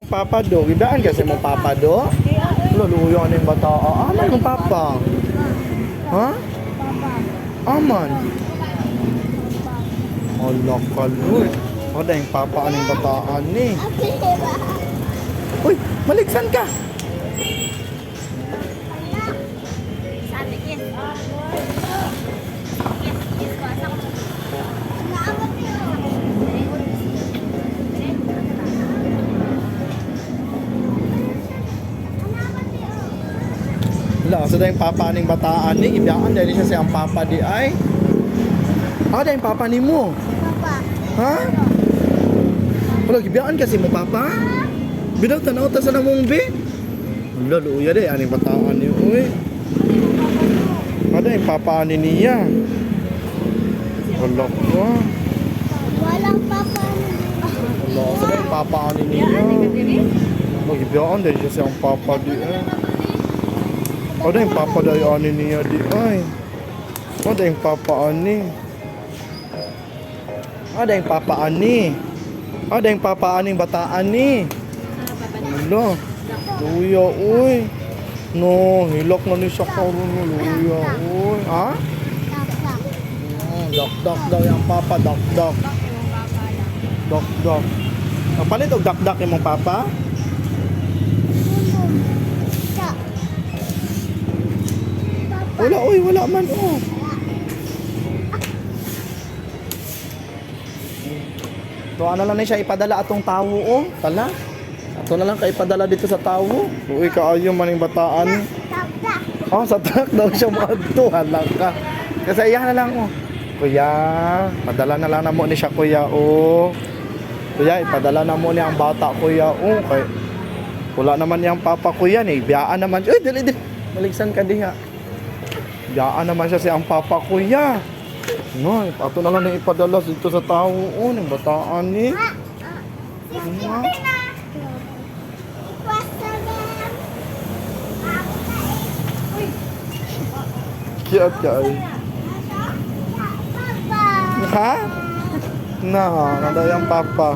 Papa do, gibaan kasi mo papa do. Luluyo ning bata. Aman mo papa. Ha? Aman. Allah kaluy. Ada yung papa aning bataan ni. Uy, maligsan ka. Wala, so yung papa aning bataan ni. Ibiyaan dahil siya siyang papa di ay. Ada yung papa ni mo. Ha? Wala, gibiyaan kasi mo papa? Bidaw tanaw ta sa namong bi? Wala, luya de, aning bataan ni uy. Ada yung papa ni niya. Wala ko. Walang papa. Wala, so yung papa ni niya. Wala, gibiyaan dahil siya siyang papa di ay. Ada yung papa dahil ani niya di ay. Ada yung papa ani. Ada yung papa ani. Ada yung papa aning bataan ni. Wala. Luya, uy. No, hilak na ni siya karoon. Luya, uy. Ha? Dak-dak daw yung papa. Dak-dak. Dak-dak. Kapalit o dak-dak yung mong papa? Wala, uy. Wala man, oh. Tuwa na lang na siya ipadala atong tawo, oh. Tala. Ato na lang ka ipadala dito sa tawo. Uy, kaayo maning bataan. Oh, sa truck daw siya maadto. Halang ka. Kasi iyan na lang, oh. Kuya, padala na lang na mo ni siya, kuya, oh. Kuya, ipadala na mo niya ang bata, kuya, oh. Kay, wala naman niyang papa, kuya, ni. Biyaan naman siya. Uy, dili. Maligsan ka diha. Biyaan naman siya siyang papa, kuya. No, ato na lang na ipadala dito sa tao. Oh, ng bataan ni. Cute ka ay. Ha? Na, nanda yung papa.